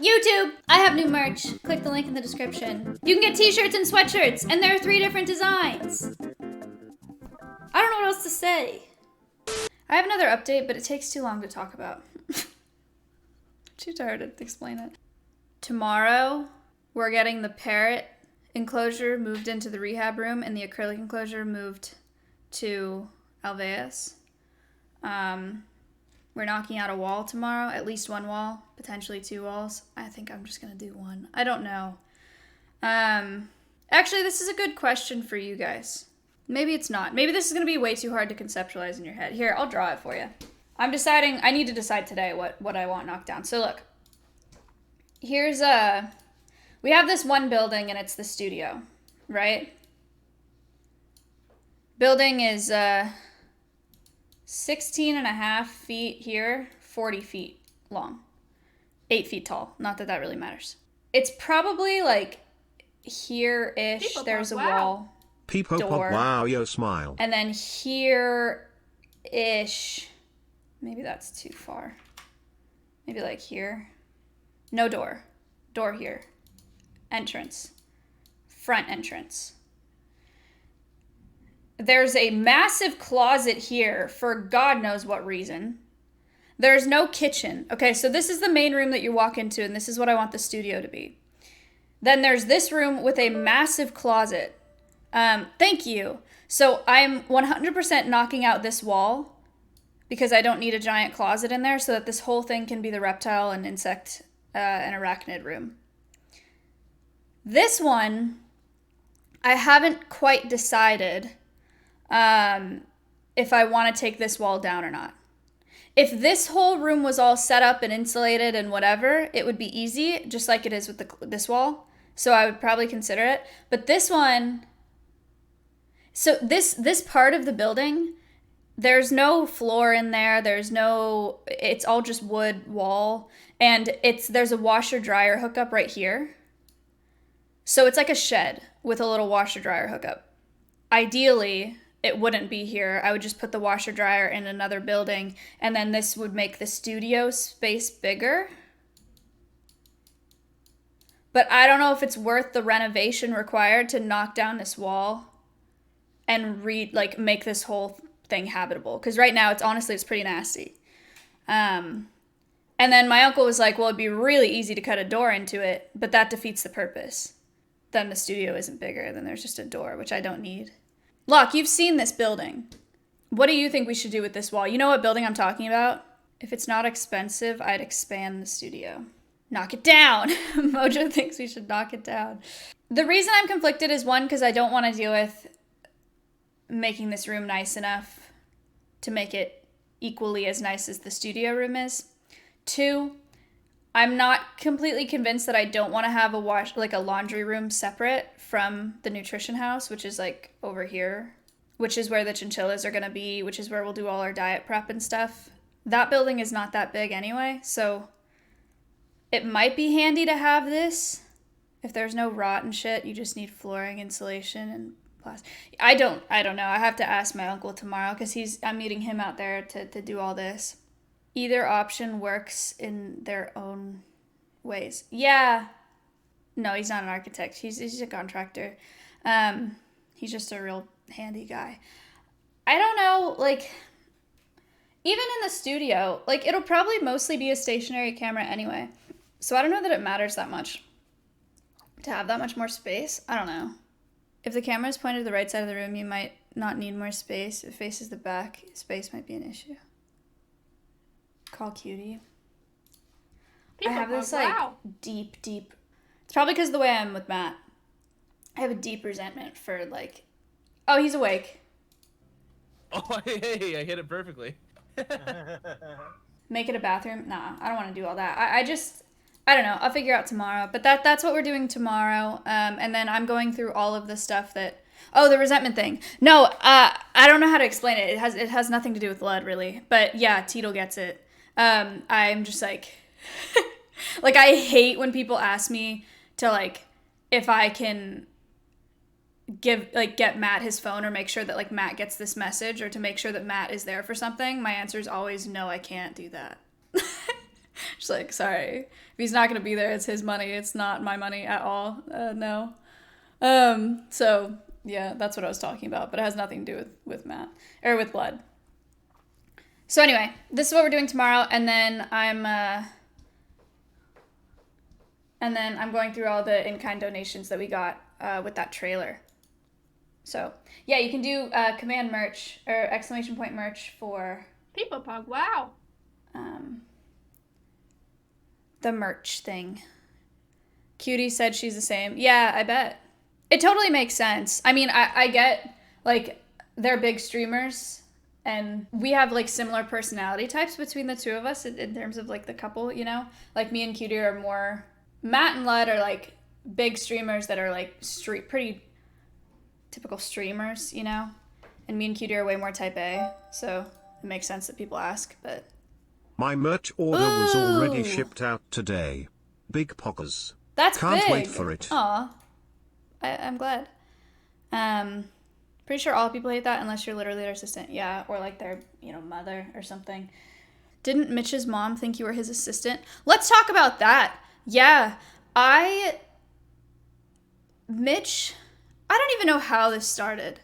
YouTube! I have new merch. Click the link in the description. You can get t-shirts and sweatshirts, and there are 3 different designs. I don't know what else to say. I have another update, but it takes too long to talk about. Too tired to explain it. Tomorrow, we're getting the parrot enclosure moved into the rehab room, and the acrylic enclosure moved to Alveus. We're knocking out a wall tomorrow, at least 1 wall, potentially 2 walls. I think I'm just gonna do 1. I don't know. Actually, this is a good question for you guys. Maybe it's not. Maybe this is gonna be way too hard to conceptualize in your head. Here, I'll draw it for you. I'm deciding, I need to decide today what I want knocked down. So look, here's we have this one building and it's the studio, right? Building is 16.5 feet here, 40 feet long, 8 feet tall. Not that that really matters. It's probably like here-ish. There's a wall. Door. Wow, yo, smile. And then here-ish. Maybe that's too far. Maybe like here. No door. Door here. Entrance. Front entrance. There's a massive closet here for God knows what reason. There's no kitchen. Okay, so this is the main room that you walk into, and this is what I want the studio to be. Then there's this room with a massive closet. Thank you. So I'm 100% knocking out this wall because I don't need a giant closet in there so that this whole thing can be the reptile and insect and arachnid room. This one, I haven't quite decided if I want to take this wall down or not. If this whole room was all set up and insulated and whatever, it would be easy, just like it is with this wall. So I would probably consider it. But this one, so this part of the building, there's no floor in there. It's all just wood wall. And there's a washer dryer hookup right here. So it's like a shed with a little washer dryer hookup. Ideally, it wouldn't be here. I would just put the washer dryer in another building, and then this would make the studio space bigger. But I don't know if it's worth the renovation required to knock down this wall and make this whole thing habitable. Because right now, it's pretty nasty. And then my uncle was like, well, it'd be really easy to cut a door into it, but that defeats the purpose. Then the studio isn't bigger, then there's just a door, which I don't need. Locke, you've seen this building. What do you think we should do with this wall? You know what building I'm talking about? If it's not expensive, I'd expand the studio. Knock it down. Mojo thinks we should knock it down. The reason I'm conflicted is 1, because I don't want to deal with making this room nice enough to make it equally as nice as the studio room is. 2, I'm not completely convinced that I don't want to have a laundry room separate from the nutrition house, which is like over here, which is where the chinchillas are going to be, which is where we'll do all our diet prep and stuff. That building is not that big anyway, so it might be handy to have this. If there's no rot and shit, you just need flooring, insulation, and plastic. I don't know. I have to ask my uncle tomorrow because I'm meeting him out there to do all this. Either option works in their own ways. Yeah. No, he's not an architect. He's a contractor. He's just a real handy guy. I don't know, even in the studio, it'll probably mostly be a stationary camera anyway. So I don't know that it matters that much to have that much more space. I don't know. If the camera is pointed to the right side of the room, you might not need more space. If it faces the back, space might be an issue. Call cutie. I have this deep. It's probably because of the way I'm with Matt. I have a deep resentment for oh, he's awake. Oh, hey, I hit it perfectly. Make it a bathroom? Nah, I don't want to do all that. I don't know. I'll figure out tomorrow. But that's what we're doing tomorrow. And then I'm going through all of the stuff that. Oh, the resentment thing. No, I don't know how to explain it. It has nothing to do with lead, really. But yeah, Teetle gets it. I'm just I hate when people ask me to if I can get Matt his phone or make sure that Matt gets this message or to make sure that Matt is there for something. My answer is always no, I can't do that. She's like, sorry, if he's not gonna be there, it's his money. It's not my money at all. No. So yeah, that's what I was talking about, but it has nothing to do with Matt or with blood. So anyway, this is what we're doing tomorrow, and then I'm going through all the in-kind donations that we got with that trailer. So yeah, you can do command merch or exclamation point merch for peepoPog. Wow. The merch thing. Cutie said she's the same. Yeah, I bet. It totally makes sense. I mean, I get, like, they're big streamers, and we have, like, similar personality types between the two of us in terms of, like, the couple, you know? Like, me and Cutie are more... Matt and Lud are, like, big streamers that are, like, pretty typical streamers, you know? And me and Cutie are way more type A, so it makes sense that people ask, but... My merch order was already shipped out today. Big poggers. That's Can't big. wait for it. Aw. I'm glad. Pretty sure all people hate that unless you're literally their assistant. Yeah, or like their, mother or something. Didn't Mitch's mom think you were his assistant? Let's talk about that. Yeah, Mitch, I don't even know how this started.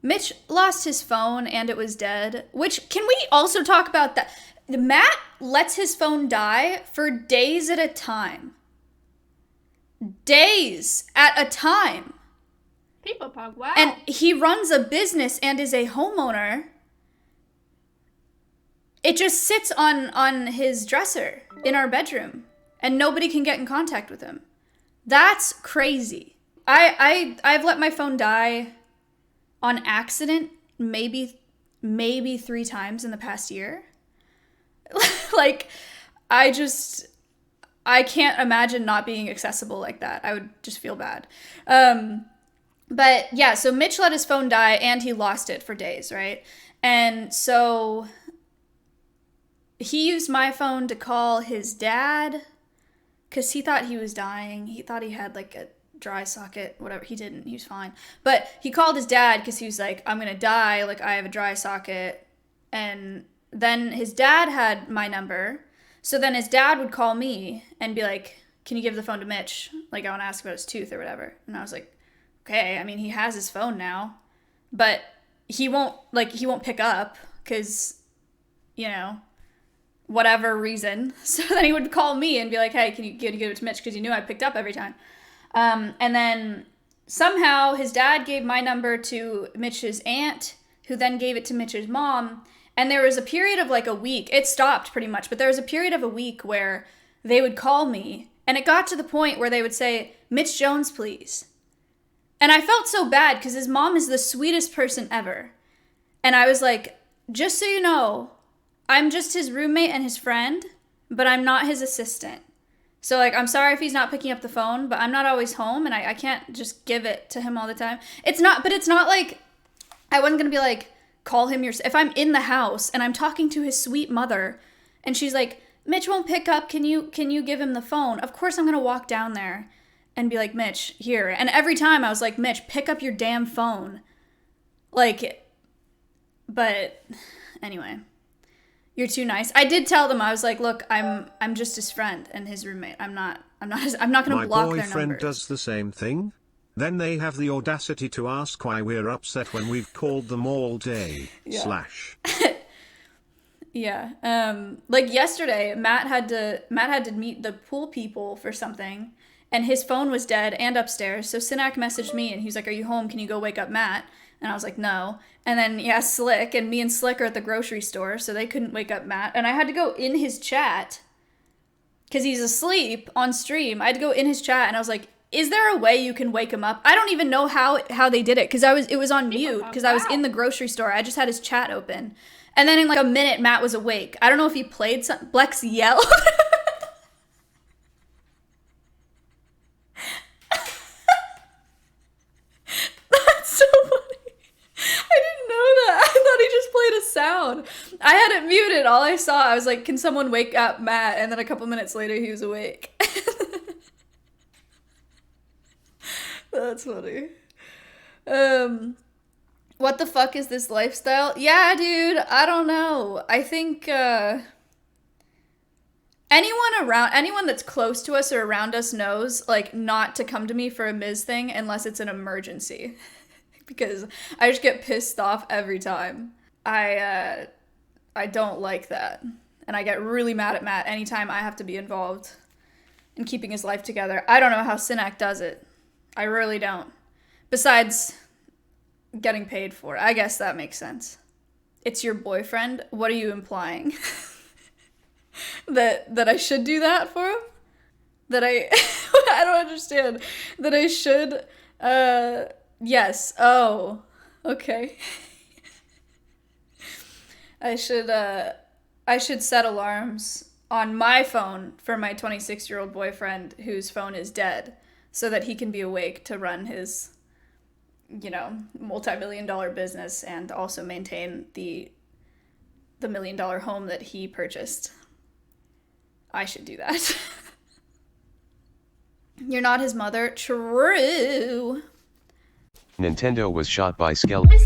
Mitch lost his phone and it was dead, which, can we also talk about that? Matt lets his phone die for days at a time. Days at a time. peepoPog. Wow. And he runs a business and is a homeowner. It just sits on his dresser in our bedroom, and nobody can get in contact with him. That's crazy. I've let my phone die on accident maybe 3 times in the past year. Like, I can't imagine not being accessible like that. I would just feel bad. But yeah, so Mitch let his phone die and he lost it for days, right? And so he used my phone to call his dad because he thought he was dying. He thought he had like a dry socket, whatever. He didn't. He was fine. But he called his dad because he was like, I'm going to die. Like, I have a dry socket. And then his dad had my number. So then his dad would call me and be like, can you give the phone to Mitch? Like, I want to ask about his tooth or whatever. And I was like, okay, I mean, he has his phone now. But he won't pick up because, whatever reason. So then he would call me and be like, hey, can you give it to Mitch? Because he knew I picked up every time. And then somehow his dad gave my number to Mitch's aunt, who then gave it to Mitch's mom. And there was a period of like a week. It stopped pretty much, but there was a period of a week where they would call me. And it got to the point where they would say, Mitch Jones, please. And I felt so bad because his mom is the sweetest person ever. And I was like, just so you know, I'm just his roommate and his friend, but I'm not his assistant. So, like, I'm sorry if he's not picking up the phone, but I'm not always home, and I can't just give it to him all the time. It's not like, I wasn't going to be like, call him if I'm in the house, and I'm talking to his sweet mother, and she's like, Mitch won't pick up, can you give him the phone? Of course I'm going to walk down there and be like, Mitch, here. And every time I was like, Mitch, pick up your damn phone. Like, but, anyway. You're too nice. I did tell them, I was like, look, I'm just his friend and his roommate. I'm not going to block their numbers. My boyfriend does the same thing. Then they have the audacity to ask why we're upset when we've called them all day. Yeah. / Yeah. Like yesterday, Matt had to meet the pool people for something, and his phone was dead and upstairs. So Sinak messaged me and he was like, are you home? Can you go wake up Matt? And I was like, no. And then, yeah, Slick, and me and Slick are at the grocery store, so they couldn't wake up Matt. And I had to go in his chat, because he's asleep on stream. I had to go in his chat, and I was like, is there a way you can wake him up? I don't even know how they did it, because it was on mute, because I was in the grocery store. I just had his chat open. And then in like a minute, Matt was awake. I don't know if he played something. Blex yelled. Sound. I had it muted. All I saw, I was like, can someone wake up Matt? And then a couple minutes later, he was awake. That's funny. What the fuck is this lifestyle? Yeah, dude, I don't know. I think anyone that's close to us or around us knows, like, not to come to me for a Miz thing unless it's an emergency. Because I just get pissed off every time. I don't like that. And I get really mad at Matt anytime I have to be involved in keeping his life together. I don't know how Sinak does it. I really don't. Besides getting paid for it. I guess that makes sense. It's your boyfriend? What are you implying? that I should do that for him? That I I don't understand. That I should yes. Oh. Okay. I should set alarms on my phone for my 26-year-old boyfriend whose phone is dead so that he can be awake to run his, multi-million-dollar business and also maintain the $1 million home that he purchased. I should do that. You're not his mother. True. Nintendo was shot by skeleton.